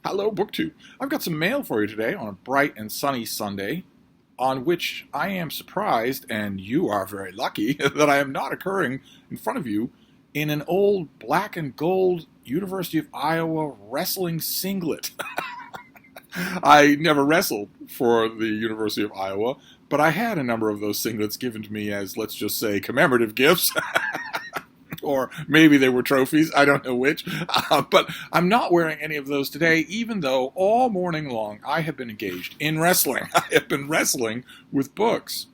Hello, BookTube. I've got some mail for you today on a bright and sunny Sunday, on which I am surprised, and you are very lucky, that I am not occurring in front of you in an old black and gold University of Iowa wrestling singlet. I never wrestled for the University of Iowa, but I had a number of those singlets given to me as, let's just say, commemorative gifts. Or maybe they were trophies, I don't know which. But I'm not wearing any of those today, even though all morning long I have been engaged in wrestling. I have been wrestling with books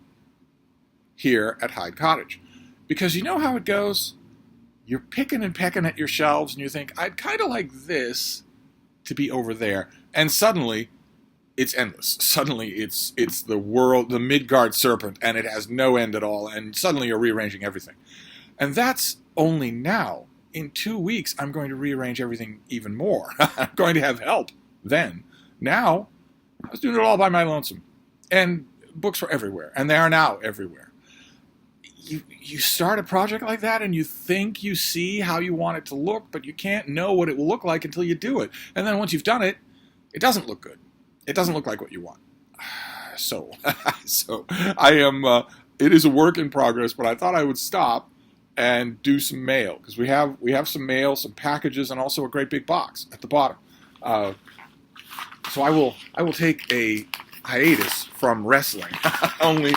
here at Hyde Cottage. Because you know how it goes? You're picking and pecking at your shelves and you think, I'd kind of like this to be over there. And suddenly, it's endless. Suddenly, it's the world, the Midgard serpent, and it has no end at all. And suddenly you're rearranging everything. And that's only now. In 2 weeks, I'm going to rearrange everything even more. I'm going to have help then. Now, I was doing it all by my lonesome. And books were everywhere. And they are now everywhere. You start a project like that and you think you see how you want it to look, but you can't know what it will look like until you do it. And then once you've done it, it doesn't look good. It doesn't look like what you want. So I am, it is a work in progress, but I thought I would stop and do some mail, because we have some mail, some packages, and also a great big box at the bottom. So I will take a hiatus from wrestling. only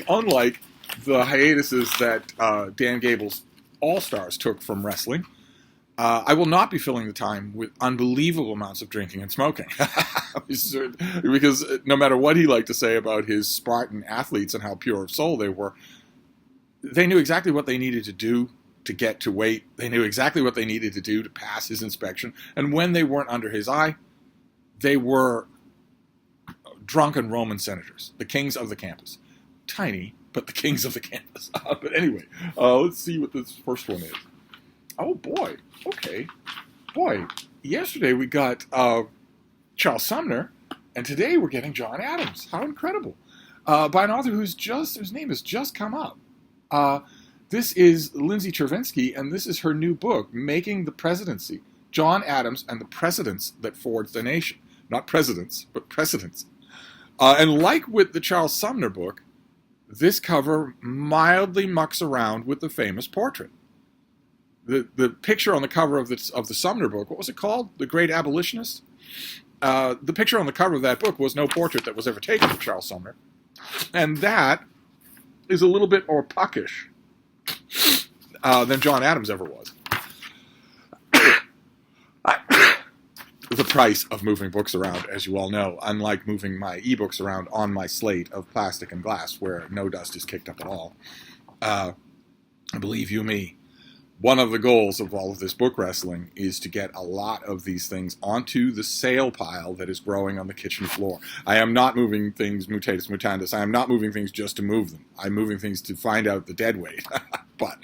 unlike the hiatuses that Dan Gable's All-Stars took from wrestling, I will not be filling the time with unbelievable amounts of drinking and smoking. Because no matter what he liked to say about his Spartan athletes and how pure of soul they were, they knew exactly what they needed to do to get to weight. They knew exactly what they needed to do to pass his inspection. And when they weren't under his eye, they were drunken Roman senators, the kings of the campus. Tiny, but the kings of the campus. But anyway, let's see what this first one is. Oh, boy. Okay. Boy, yesterday we got Charles Sumner, and today we're getting John Adams. How incredible. By an author whose name has just come up. This is Lindsay Chervinsky, and this is her new book, Making the Presidency, John Adams and the Precedents That Forged the Nation. Not presidents, but precedents. And like with the Charles Sumner book, this cover mildly mucks around with the famous portrait. The picture on the cover of the Sumner book, what was it called? The Great Abolitionist? The picture on the cover of that book was no portrait that was ever taken of Charles Sumner. And that is a little bit more puckish than John Adams ever was. The price of moving books around, as you all know, unlike moving my ebooks around on my slate of plastic and glass where no dust is kicked up at all. Believe you me, one of the goals of all of this book wrestling is to get a lot of these things onto the sale pile that is growing on the kitchen floor. I am not moving things mutatis mutandis. I am not moving things just to move them. I'm moving things to find out the dead weight. But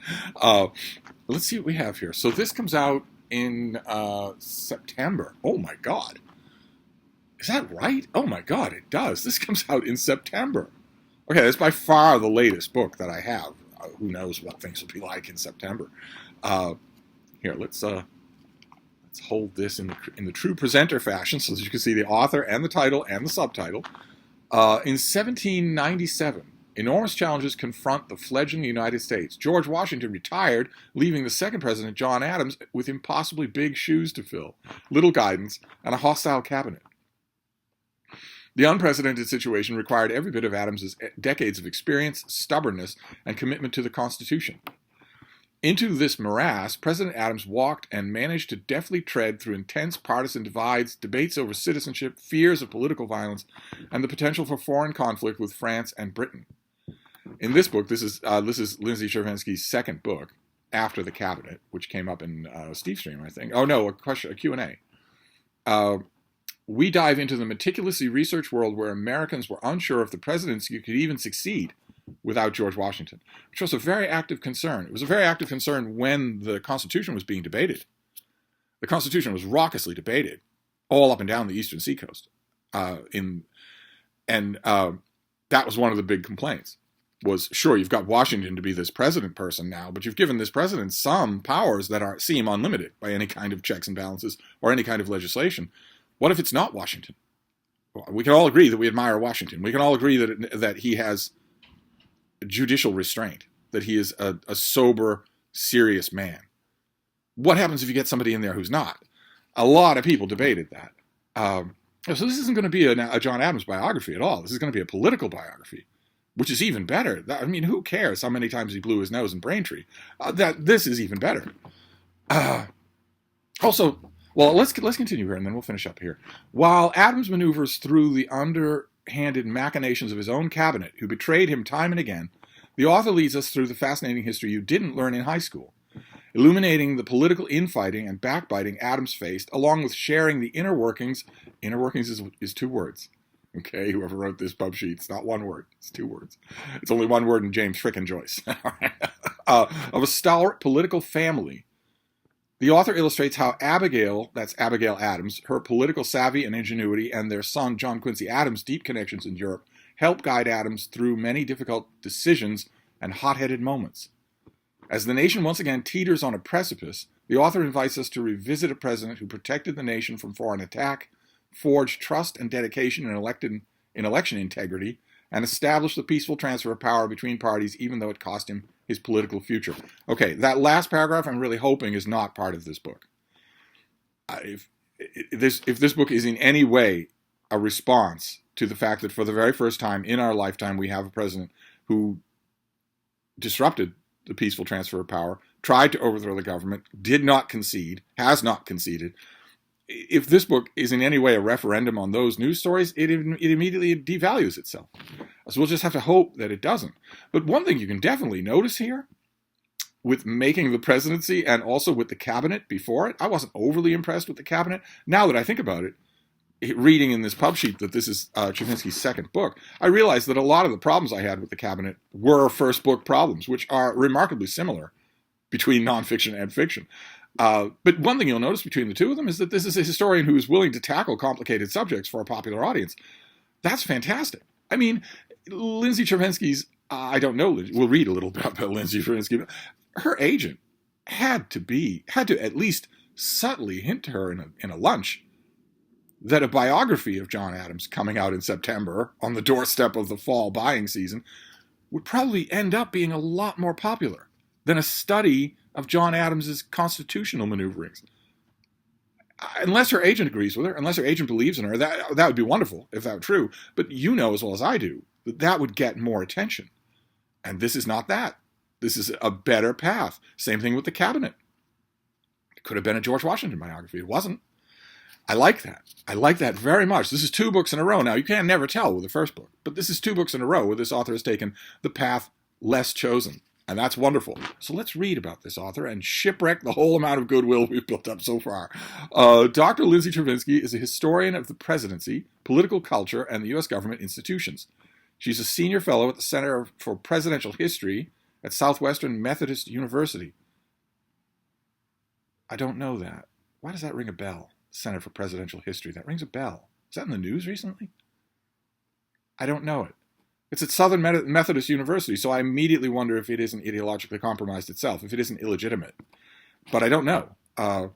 let's see what we have here. So this comes out in September. Oh my God. Is that right? Oh my God, it does. This comes out in September. Okay, that's by far the latest book that I have. Who knows what things will be like in September. Here, let's hold this in the true presenter fashion so that you can see the author and the title and the subtitle. In 1797, enormous challenges confront the fledgling United States. George Washington retired, leaving the second president, John Adams, with impossibly big shoes to fill, little guidance, and a hostile cabinet. The unprecedented situation required every bit of Adams's decades of experience, stubbornness, and commitment to the Constitution. Into this morass, President Adams walked and managed to deftly tread through intense partisan divides, debates over citizenship, fears of political violence, and the potential for foreign conflict with France and Britain. In this book, this is Lindsay Chervinsky's second book after The Cabinet, which came up in Steve's stream, I think. Oh no, a Q&A. We dive into the meticulously researched world where Americans were unsure if the presidency could even succeed without George Washington, which was a very active concern. It was a very active concern when the Constitution was being debated. The Constitution was raucously debated all up and down the eastern seacoast. That was one of the big complaints. Was, sure, you've got Washington to be this president person now, but you've given this president some powers that seem unlimited by any kind of checks and balances or any kind of legislation. What if it's not Washington? Well, we can all agree that we admire Washington. We can all agree that he has judicial restraint, that he is a sober, serious man. What happens if you get somebody in there who's not? A lot of people debated that. So this isn't going to be a John Adams biography at all. This is going to be a political biography, which is even better. I mean, who cares how many times he blew his nose in Braintree? This is even better. Also, well, let's continue here, and then we'll finish up here. While Adams maneuvers through the underhanded machinations of his own cabinet, who betrayed him time and again, the author leads us through the fascinating history you didn't learn in high school, illuminating the political infighting and backbiting Adams faced, along with sharing the inner workings. Inner workings is 2 words. Okay, whoever wrote this pub sheet, it's not 1 word, it's 2 words. It's only 1 word in James frickin' Joyce. Of a stalwart political family. The author illustrates how Abigail, that's Abigail Adams, her political savvy and ingenuity, and their son John Quincy Adams' deep connections in Europe help guide Adams through many difficult decisions and hot-headed moments. As the nation once again teeters on a precipice, the author invites us to revisit a president who protected the nation from foreign attack, forged trust and dedication in election integrity, and established the peaceful transfer of power between parties, even though it cost him his political future. Okay, that last paragraph I'm really hoping is not part of this book. If this book is in any way a response to the fact that for the very first time in our lifetime we have a president who disrupted the peaceful transfer of power, tried to overthrow the government, did not concede, has not conceded. If this book is in any way a referendum on those news stories, it immediately devalues itself. So we'll just have to hope that it doesn't. But one thing you can definitely notice here, with making the presidency and also with the cabinet before it, I wasn't overly impressed with the cabinet. Now that I think about it, reading in this pub sheet that this is Chernivtsy's second book, I realized that a lot of the problems I had with the cabinet were first book problems, which are remarkably similar between nonfiction and fiction. But one thing you'll notice between the two of them is that this is a historian who is willing to tackle complicated subjects for a popular audience. That's fantastic. I mean, Lindsay Chernivtsy's, I don't know, we'll read a little bit about Lindsay Chernivtsy, but her agent had to at least subtly hint to her in a lunch that a biography of John Adams coming out in September on the doorstep of the fall buying season would probably end up being a lot more popular than a study of John Adams's constitutional maneuverings. Unless her agent agrees with her, unless her agent believes in her, that would be wonderful if that were true. But you know as well as I do that would get more attention. And this is not that. This is a better path. Same thing with the cabinet. It could have been a George Washington biography. It wasn't. I like that. I like that very much. This is 2 books in a row. Now, you can never tell with the first book, but this is 2 books in a row where this author has taken the path less chosen. And that's wonderful. So let's read about this author and shipwreck the whole amount of goodwill we've built up so far. Dr. Lindsay Chernivtsy is a historian of the presidency, political culture, and the U.S. government institutions. She's a senior fellow at the Center for Presidential History at Southwestern Methodist University. I don't know that. Why does that ring a bell? Center for Presidential History. That rings a bell. Is that in the news recently? I don't know it. It's at Southern Methodist University, so I immediately wonder if it isn't ideologically compromised itself, if it isn't illegitimate. But I don't know.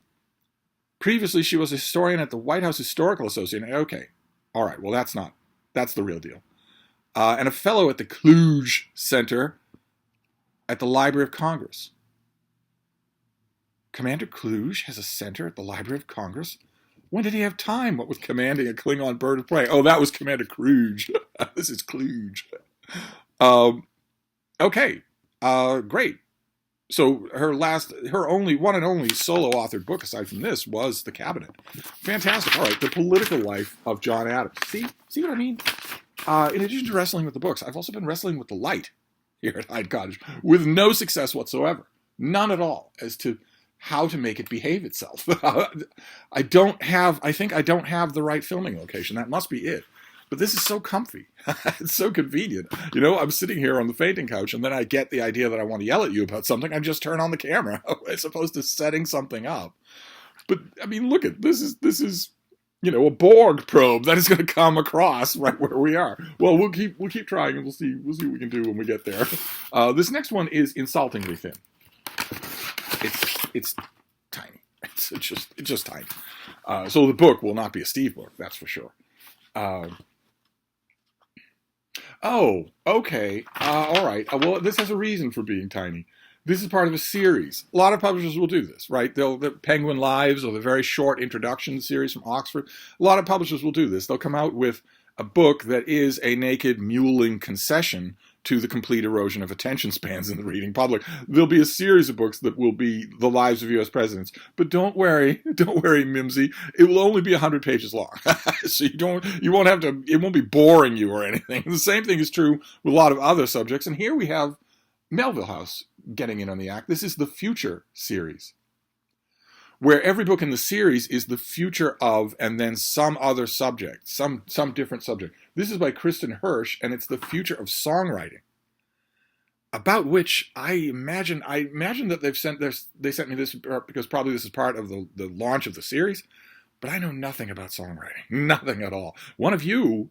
Previously, she was a historian at the White House Historical Association. Okay. All right. Well, that's the real deal. And a fellow at the Kluge Center at the Library of Congress. Commander Kluge has a center at the Library of Congress? When did he have time? What with commanding a Klingon bird of prey? Oh, that was Commander Kluge. This is Kluge. Okay. Great. So her only one and only solo authored book aside from this was The Cabinet. Fantastic. All right. The political life of John Adams. See what I mean? In addition to wrestling with the books, I've also been wrestling with the light here at Hyde Cottage with no success whatsoever. None at all as to how to make it behave itself. I think I don't have the right filming location. That must be it. But this is so comfy. It's so convenient. You know, I'm sitting here on the fainting couch, and then I get the idea that I want to yell at you about something. I just turn on the camera as opposed to setting something up. But I mean, look at this is a Borg probe that is going to come across right where we are. Well, we'll keep trying, and we'll see what we can do when we get there. This next one is insultingly thin. It's tiny. It's just tiny. So the book will not be a Steve book, that's for sure. Oh, okay. All right. Well, this has a reason for being tiny. This is part of a series. A lot of publishers will do this, right? The Penguin Lives or the very short introduction series from Oxford. A lot of publishers will do this. They'll come out with a book that is a naked muling concession to the complete erosion of attention spans in the reading public. There'll be a series of books that will be the lives of U.S. presidents. But don't worry, Mimsy. It will only be 100 pages long. So you won't have to, it won't be boring you or anything. The same thing is true with a lot of other subjects. And here we have Melville House getting in on the act. This is the Future series, where every book in the series is the future of and then some other subject, some different subject. This is by Kristen Hirsch, and it's the future of songwriting, about which I imagine that they sent me this because probably this is part of the launch of the series, but I know nothing about songwriting, nothing at all. One of you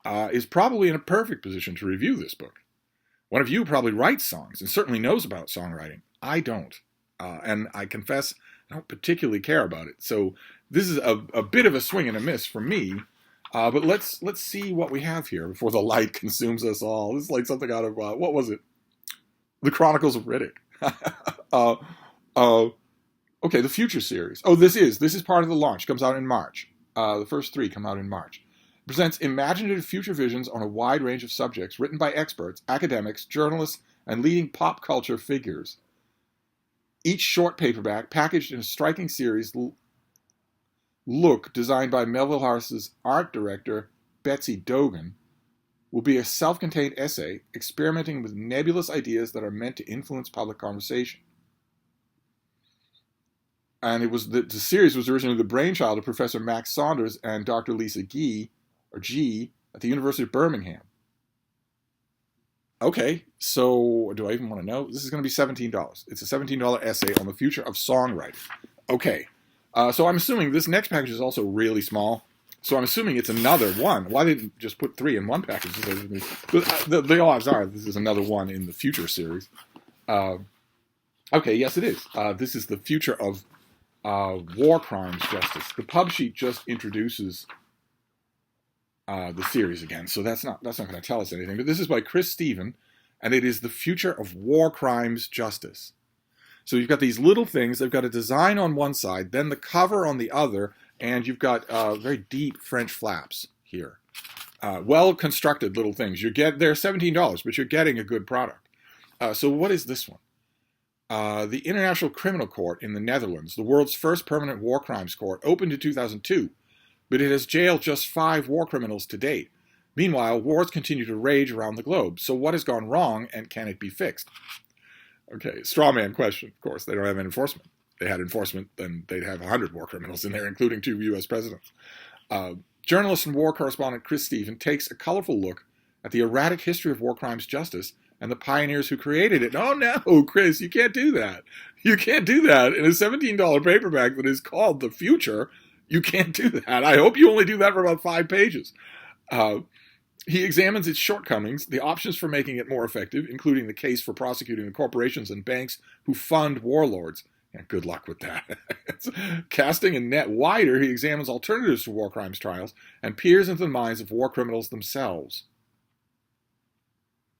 is probably in a perfect position to review this book. One of you probably writes songs and certainly knows about songwriting. I don't, and I confess I don't particularly care about it. So this is a bit of a swing and a miss for me. But let's see what we have here before the light consumes us all. This is like something out of, what was it? The Chronicles of Riddick. Okay, the Future series. Oh, this is part of the launch. Comes out in March. The first 3 come out in March. Presents imaginative future visions on a wide range of subjects written by experts, academics, journalists, and leading pop culture figures. Each short paperback, packaged in a striking series look designed by Melville House's art director, Betsy Dogan, will be a self-contained essay experimenting with nebulous ideas that are meant to influence public conversation. And it was the series was originally the brainchild of Professor Max Saunders and Dr. Lisa G at the University of Birmingham. Okay, so do I even want to know? This is going to be $17. It's a $17 essay on the future of songwriting. Okay, so I'm assuming this next package is also really small. So I'm assuming it's another one. Why didn't just put 3 in one package? The odds are this is another one in the Future series. Okay, yes it is. This is the future of war crimes justice. The pub sheet just introduces the series again, so that's not going to tell us anything. But this is by Chris Stephen, and it is the future of war crimes justice. So you've got these little things. They've got a design on one side, then the cover on the other, and you've got very deep French flaps here. Well-constructed little things. They're $17, but you're getting a good product. So what is this one? The International Criminal Court in the Netherlands, the world's first permanent war crimes court, opened in 2002. But it has jailed just 5 war criminals to date. Meanwhile, wars continue to rage around the globe. So what has gone wrong, and can it be fixed? Okay, straw man question, of course. They don't have any enforcement. If they had enforcement, then they'd have 100 war criminals in there, including 2 U.S. presidents. Journalist and war correspondent Chris Stephen takes a colorful look at the erratic history of war crimes justice and the pioneers who created it. Oh no, Chris, you can't do that. You can't do that in a $17 paperback that is called The Future. You can't do that. I hope you only do that for about 5 pages. He examines its shortcomings, the options for making it more effective, including the case for prosecuting the corporations and banks who fund warlords. And good luck with that. Casting a net wider, he examines alternatives to war crimes trials and peers into the minds of war criminals themselves.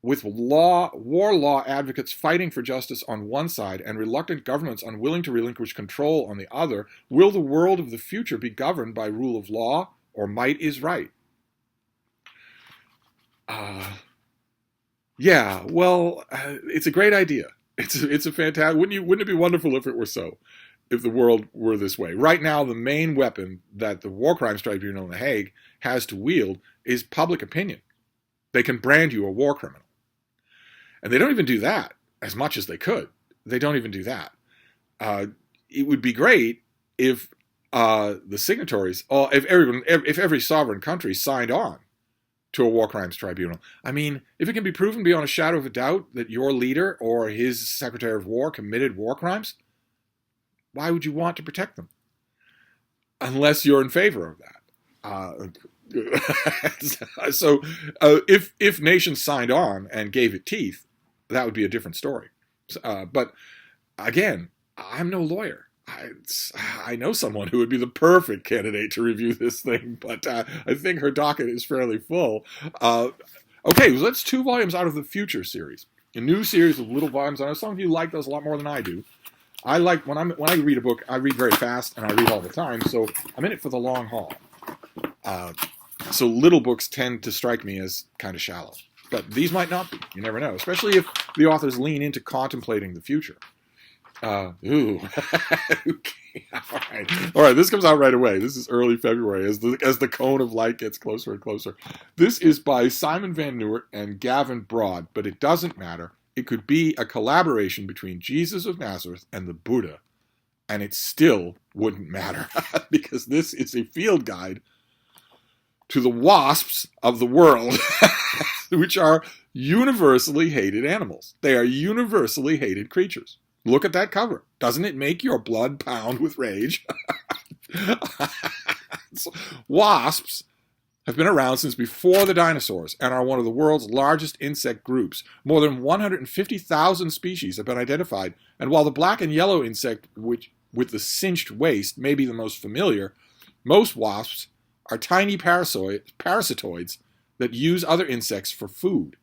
With war law advocates fighting for justice on one side and reluctant governments unwilling to relinquish control on the other, will the world of the future be governed by rule of law or might is right? Yeah, well, it's a great idea. It's a fantastic. Wouldn't it be wonderful if it were so? If the world were this way. Right now, the main weapon that the War Crimes Tribunal in The Hague has to wield is public opinion. They can brand you a war criminal. And they don't even do that as much as they could. They don't even do that. It would be great if the signatories, if every sovereign country signed on to a war crimes tribunal. I mean, if it can be proven beyond a shadow of a doubt that your leader or his secretary of war committed war crimes, why would you want to protect them? Unless you're in favor of that. So if nations signed on and gave it teeth, that would be a different story. But again, I'm no lawyer. I know someone who would be the perfect candidate to review this thing, but I think her docket is fairly full. Okay, well, that's 2 volumes out of the Future series, a new series of little volumes. I know some of you like those a lot more than I do. I like when I read a book, I read very fast and I read all the time, so I'm in it for the long haul. So little books tend to strike me as kind of shallow, but these might not be. You never know, especially if the authors lean into contemplating the future. Okay. All right. This comes out right away. This is early February as the cone of light gets closer and closer. This is by Simon Van Noort and Gavin Broad, but it doesn't matter. It could be a collaboration between Jesus of Nazareth and the Buddha, and it still wouldn't matter because this is a field guide to the wasps of the world, which are universally hated animals. They are universally hated creatures. Look at that cover. Doesn't it make your blood pound with rage? Wasps have been around since before the dinosaurs and are one of the world's largest insect groups. More than 150,000 species have been identified, and while the black and yellow insect with the cinched waist may be the most familiar, most wasps are tiny parasitoids that use other insects for food.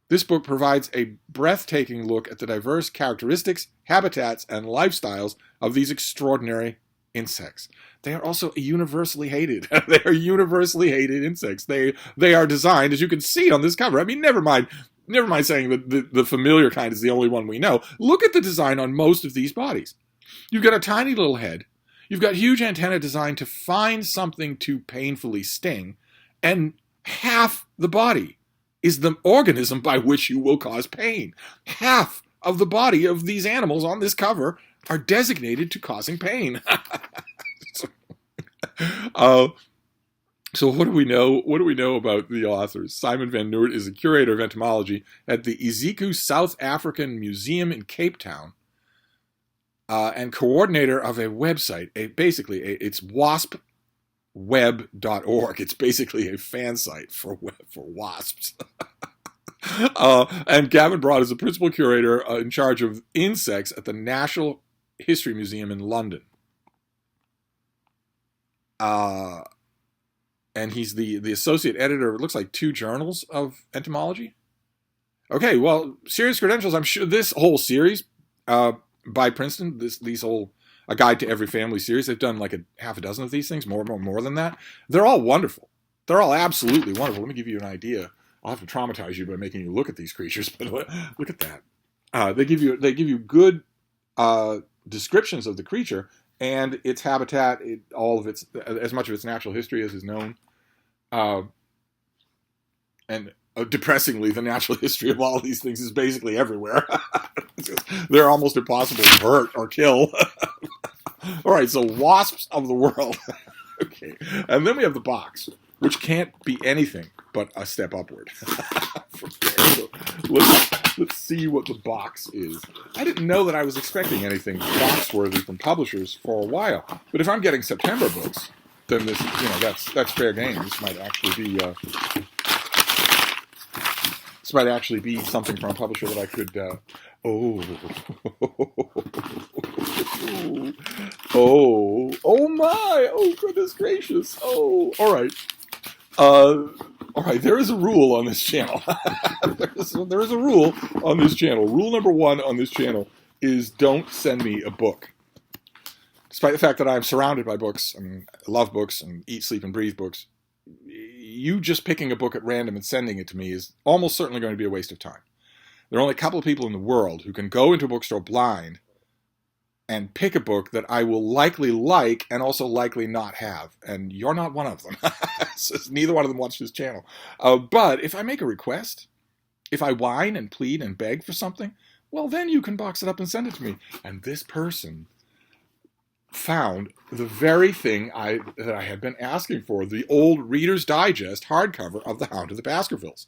This book provides a breathtaking look at the diverse characteristics, habitats, and lifestyles of these extraordinary insects. They are also universally hated. They are universally hated insects. They are designed, as you can see on this cover. I mean, never mind saying that the familiar kind is the only one we know. Look at the design on most of these bodies. You've got a tiny little head. You've got huge antennae designed to find something to painfully sting, and half the body is the organism by which you will cause pain. Half of the body of these animals on this cover are designated to causing pain. So what do we know? What do we know about the authors? Simon Van Noort is a curator of entomology at the Ezeku South African Museum in Cape Town, and coordinator of a website. It's waspweb.org. It's basically a fan site for wasps. And Gavin Broad is the principal curator in charge of insects at the National History Museum in London. And he's the associate editor, it looks like 2 journals of entomology. Okay, well, serious credentials. I'm sure this whole series by Princeton, these whole A Guide to Every Family series, they've done like half a dozen of these things, more than that. They're all wonderful. They're all absolutely wonderful. Let me give you an idea. I'll have to traumatize you by making you look at these creatures, but look at that. They give you good descriptions of the creature and its habitat, all of its, as much of its natural history as is known, and depressingly, the natural history of all of these things is basically everywhere. They're almost impossible to hurt or kill. All right, so wasps of the world. Okay, and then we have the box, which can't be anything but a step upward. So let's see what the box is. I didn't know that I was expecting anything box-worthy from publishers for a while, but if I'm getting September books, then this, that's fair game. This might actually be something from a publisher that I could. Oh my! Oh goodness gracious! Oh, all right. All right, there is a rule on this channel. there is a rule on this channel. Rule number 1 on this channel is don't send me a book. Despite the fact that I'm surrounded by books, I love books and eat, sleep, and breathe books, you just picking a book at random and sending it to me is almost certainly going to be a waste of time. There are only a couple of people in the world who can go into a bookstore blind and pick a book that I will likely like and also likely not have. And you're not one of them. So neither one of them watch this channel. But if I make a request, if I whine and plead and beg for something, well, then you can box it up and send it to me. And this person found the very thing that I had been asking for, the old Reader's Digest hardcover of The Hound of the Baskervilles.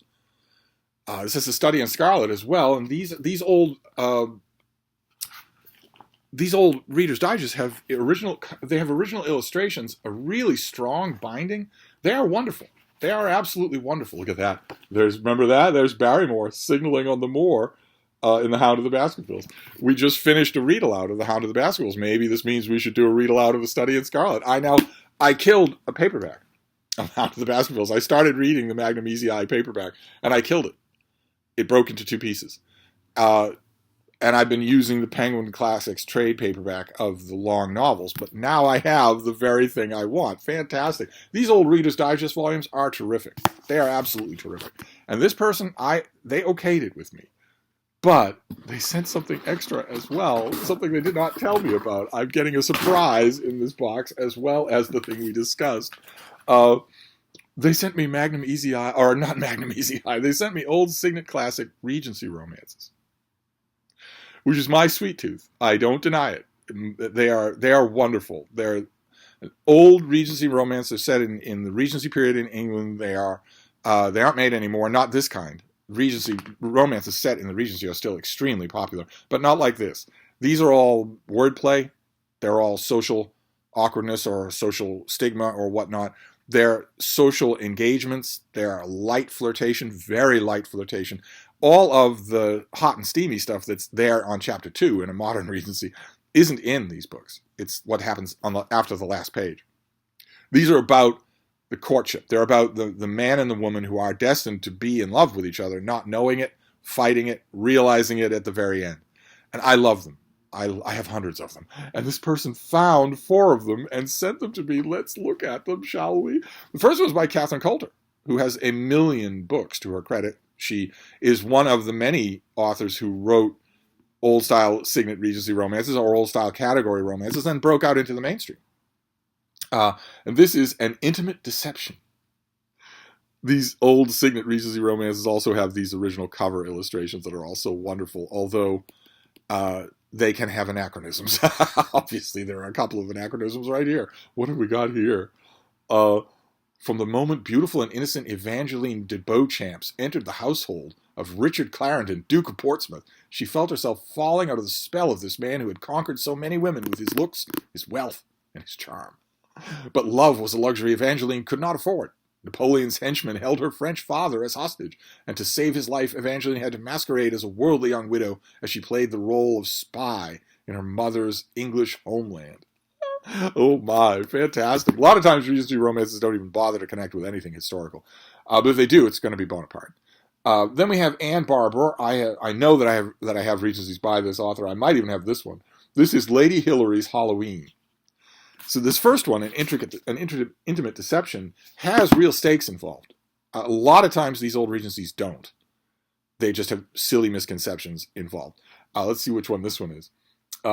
This is a study on Scarlet as well, and these old Reader's Digest have original illustrations, a really strong binding. They are wonderful. They are absolutely wonderful. Look at that. There's Barrymore signaling on the moor in The Hound of the Baskervilles. We just finished a read aloud of The Hound of the Baskervilles. Maybe this means we should do a read aloud of A Study in Scarlet. I killed a paperback of Hound of the Baskervilles. I started reading the Magnum Easy Eye paperback, and I killed it. It broke into 2 pieces. And I've been using the Penguin Classics trade paperback of the long novels, but now I have the very thing I want. Fantastic. These old Reader's Digest volumes are terrific. They are absolutely terrific. And this person, they okayed it with me. But they sent something extra as well, something they did not tell me about. I'm getting a surprise in this box, as well as the thing we discussed. They sent me Magnum Easy Eye, or not Magnum Easy Eye, they sent me old Signet Classic Regency Romances, which is my sweet tooth. I don't deny it. They are wonderful. They're old Regency romances set in the Regency period in England. They aren't made anymore. Not this kind. Regency romances set in the Regency are still extremely popular, but not like this. These are all wordplay. They're all social awkwardness or social stigma or whatnot. They're social engagements. They're light flirtation, very light flirtation. All of the hot and steamy stuff that's there on chapter 2 in a modern Regency isn't in these books. It's what happens after the last page. These are about the courtship. They're about the man and the woman who are destined to be in love with each other, not knowing it, fighting it, realizing it at the very end. And I love them. I have hundreds of them. And this person found 4 of them and sent them to me. Let's look at them, shall we? The first one was by Catherine Coulter, who has 1 million books to her credit. She is one of the many authors who wrote old-style Signet Regency romances or old-style category romances and broke out into the mainstream. And this is An Intimate Deception. These old Signet Regency romances also have these original cover illustrations that are also wonderful, although they can have anachronisms. Obviously, there are a couple of anachronisms right here. What have we got here? From the moment beautiful and innocent Evangeline de Beauchamps entered the household of Richard Clarendon, Duke of Portsmouth, she felt herself falling out of the spell of this man who had conquered so many women with his looks, his wealth, and his charm. But love was a luxury Evangeline could not afford. Napoleon's henchmen held her French father as hostage, and to save his life, Evangeline had to masquerade as a worldly young widow as she played the role of spy in her mother's English homeland. Oh my, fantastic. A lot of times Regency romances don't even bother to connect with anything historical. But if they do, it's going to be Bonaparte. Then we have Anne Barber. I know that I have Regencies by this author. I might even have this one. This is Lady Hilary's Halloween. So this first one, An Intimate Deception, has real stakes involved. A lot of times these old Regencies don't. They just have silly misconceptions involved. Let's see which one this one is.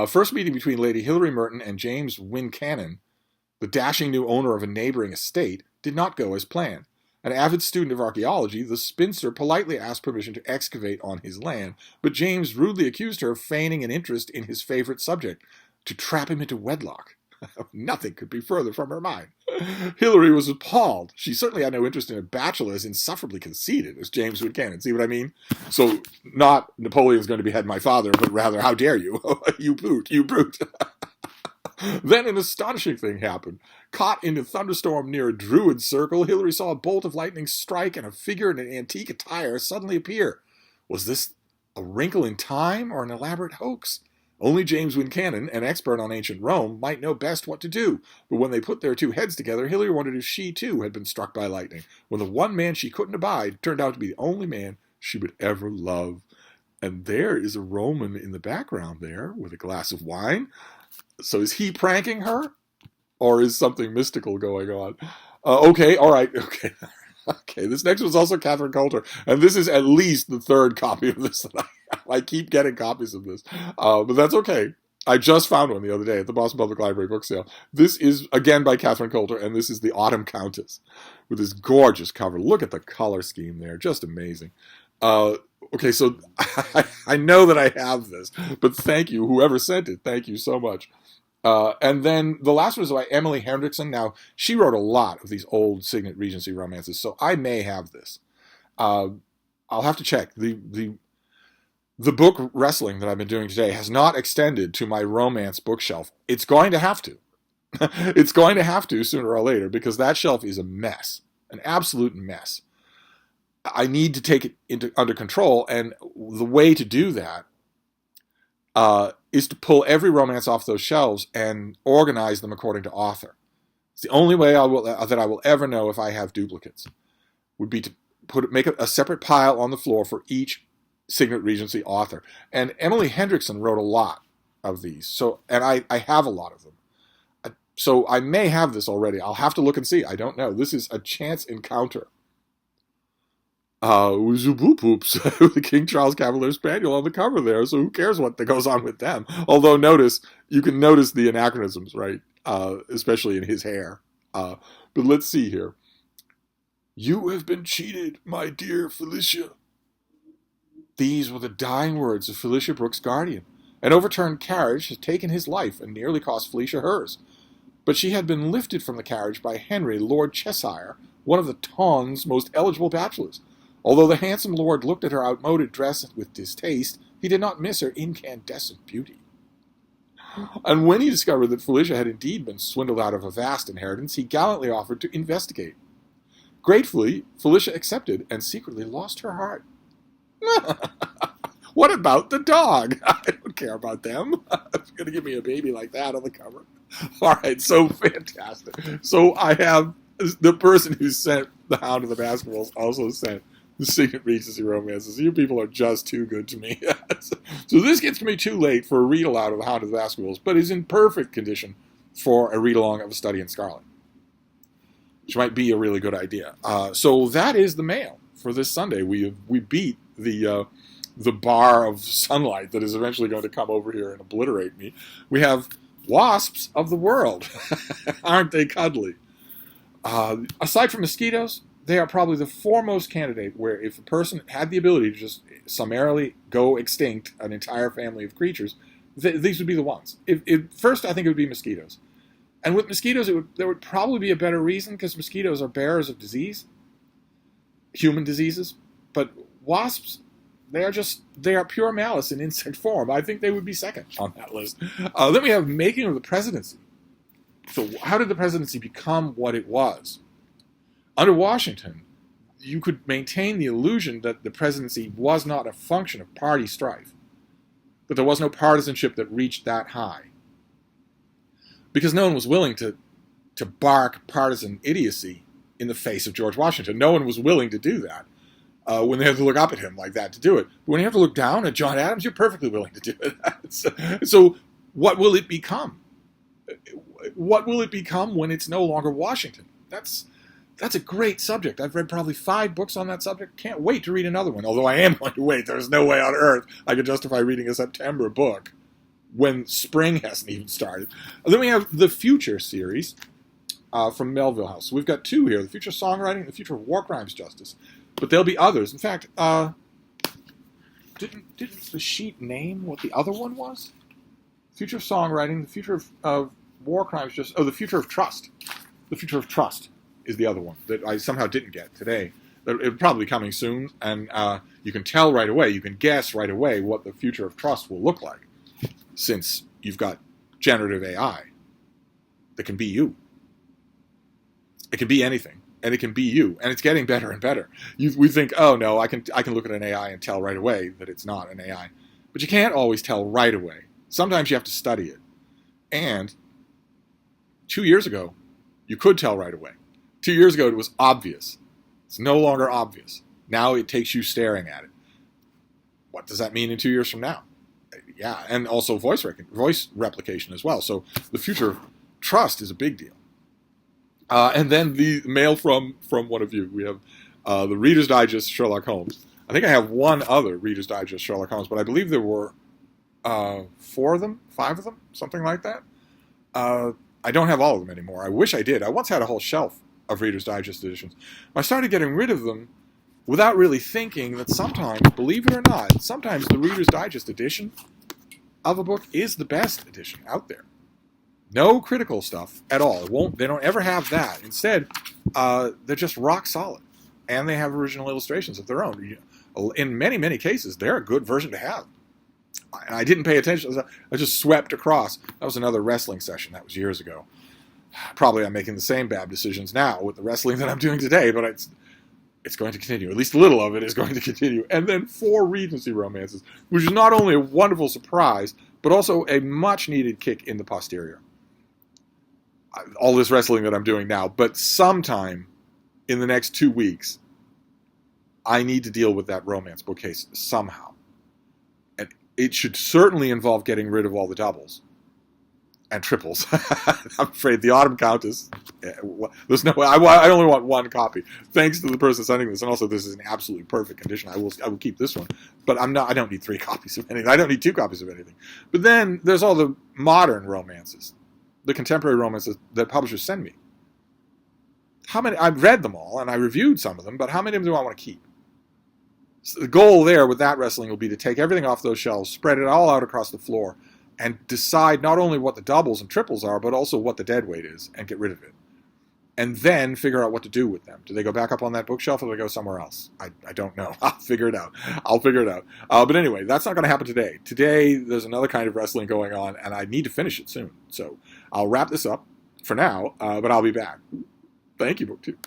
First meeting between Lady Hilary Merton and James Wincannon, the dashing new owner of a neighboring estate, did not go as planned. An avid student of archaeology, the spinster politely asked permission to excavate on his land, but James rudely accused her of feigning an interest in his favorite subject, to trap him into wedlock. Nothing could be further from her mind. Hilary was appalled. She certainly had no interest in a bachelor as insufferably conceited as James Wincannon. See what I mean? So, not Napoleon's going to behead my father, but rather, how dare you? You brute, you brute. Then an astonishing thing happened. Caught in a thunderstorm near a druid circle, Hilary saw a bolt of lightning strike and a figure in an antique attire suddenly appear. Was this a wrinkle in time or an elaborate hoax? Only James Wincannon, an expert on ancient Rome, might know best what to do, but when they put their 2 heads together, Hilary wondered if she, too, had been struck by lightning, when the one man she couldn't abide turned out to be the only man she would ever love. And there is a Roman in the background there, with a glass of wine. So is he pranking her? Or is something mystical going on? Okay, all right, okay. Okay, this next one's also Catherine Coulter, and this is at least the 3rd copy of this that I have. I keep getting copies of this, but that's okay. I just found one the other day at the Boston Public Library book sale. This is, again, by Catherine Coulter, and this is The Autumn Countess, with this gorgeous cover. Look at the color scheme there, just amazing. Okay, so I know that I have this, but thank you, whoever sent it. Thank you so much. And then the last one is by Emily Hendrickson. Now, she wrote a lot of these old Signet Regency romances, so I may have this. I'll have to check. The book wrestling that I've been doing today has not extended to my romance bookshelf. It's going to have to. It's going to have to sooner or later, because that shelf is a mess. An absolute mess. I need to take it under control, and the way to do that is to pull every romance off those shelves and organize them according to author. It's the only way that I will ever know if I have duplicates. Would be to make a separate pile on the floor for each Signet Regency author. And Emily Hendrickson wrote a lot of these, and I have a lot of them. So I may have this already. I'll have to look and see. I don't know. This is a chance encounter. Boop Poops, with the King Charles Cavalier Spaniel on the cover there, so who cares what goes on with them? Although you can notice the anachronisms, right? Especially in his hair. But let's see here. You have been cheated, my dear Felicia. These were the dying words of Felicia Brooke's guardian. An overturned carriage had taken his life and nearly cost Felicia hers. But she had been lifted from the carriage by Henry, Lord Cheshire, one of the Ton's most eligible bachelors. Although the handsome lord looked at her outmoded dress with distaste, he did not miss her incandescent beauty. And when he discovered that Felicia had indeed been swindled out of a vast inheritance, he gallantly offered to investigate. Gratefully, Felicia accepted and secretly lost her heart. What about the dog? I don't care about them. It's going to give me a baby like that on the cover. All right, so fantastic. So I have the person who sent The Hound of the Baskervilles also sent the Signet Regency Romances. You people are just too good to me. So this gets to me too late for a read-aloud of The Hound of the Baskervilles, but is in perfect condition for a read-along of A Study in Scarlet, which might be a really good idea. So that is the mail for this Sunday. We beat the bar of sunlight that is eventually going to come over here and obliterate me. We have wasps of the world. Aren't they cuddly? Aside from mosquitoes, they are probably the foremost candidate where if a person had the ability to just summarily go extinct an entire family of creatures, these would be the ones. First, I think it would be mosquitoes. And with mosquitoes, there would probably be a better reason, because mosquitoes are bearers of disease, human diseases. But wasps, they are pure malice in insect form. I think they would be second on that list. Then we have making of the presidency. So how did the presidency become what it was? Under Washington, you could maintain the illusion that the presidency was not a function of party strife, that there was no partisanship that reached that high, because no one was willing to bark partisan idiocy in the face of George Washington. No one was willing to do that when they had to look up at him like that to do it. But when you have to look down at John Adams, you're perfectly willing to do it. So what will it become? What will it become when it's no longer Washington? That's a great subject. I've read probably 5 books on that subject. Can't wait to read another one, although I am going to wait. There's no way on earth I could justify reading a September book when spring hasn't even started. And then we have the Future series from Melville House. So we've got 2 here, the Future Songwriting, the Future of War Crimes Justice. But there'll be others. In fact, didn't the sheet name what the other one was? Future of Songwriting, the Future of War Crimes Justice. Oh, the Future of Trust. The Future of Trust is the other one that I somehow didn't get today. It'll probably be coming soon, and you can tell right away, you can guess right away what the Future of Trust will look like, since you've got generative AI that can be you. It can be anything, and it can be you, and it's getting better and better. We think, oh no, I can look at an AI and tell right away that it's not an AI, but you can't always tell right away. Sometimes you have to study it, and 2 years ago, you could tell right away. 2 years ago, it was obvious. It's no longer obvious. Now it takes you staring at it. What does that mean in 2 years from now? Yeah, and also voice replication as well. So the Future of Trust is a big deal. And then the mail from one of you. We have the Reader's Digest Sherlock Holmes. I think I have one other Reader's Digest Sherlock Holmes, but I believe there were 4 of them, 5 of them, something like that. I don't have all of them anymore. I wish I did. I once had a whole shelf of Reader's Digest editions. I started getting rid of them without really thinking that sometimes, believe it or not, sometimes the Reader's Digest edition of a book is the best edition out there. No critical stuff at all. They don't ever have that. Instead, they're just rock solid. And they have original illustrations of their own. In many, many cases, they're a good version to have. And I didn't pay attention. I just swept across. That was another wrestling session. That was years ago. Probably I'm making the same bad decisions now with the wrestling that I'm doing today, but it's going to continue. At least a little of it is going to continue. And then 4 Regency Romances, which is not only a wonderful surprise, but also a much-needed kick in the posterior. All this wrestling that I'm doing now, but sometime in the next 2 weeks, I need to deal with that romance bookcase somehow. And it should certainly involve getting rid of all the doubles and triples. I'm afraid the Autumn Countess, there's no way. I only want 1 copy. Thanks to the person sending this, and also this is in absolutely perfect condition. I will keep this one, but I don't need 3 copies of anything. I don't need 2 copies of anything. But then there's all the modern romances, the contemporary romances that publishers send me. How many? I've read them all and I reviewed some of them, but how many of them do I want to keep? So the goal there with that wrestling will be to take everything off those shelves, spread it all out across the floor, and decide not only what the doubles and triples are, but also what the deadweight is, and get rid of it. And then figure out what to do with them. Do they go back up on that bookshelf, or do they go somewhere else? I don't know. I'll figure it out. But anyway, that's not going to happen today. Today, there's another kind of wrestling going on, and I need to finish it soon. So I'll wrap this up for now, but I'll be back. Thank you, BookTube.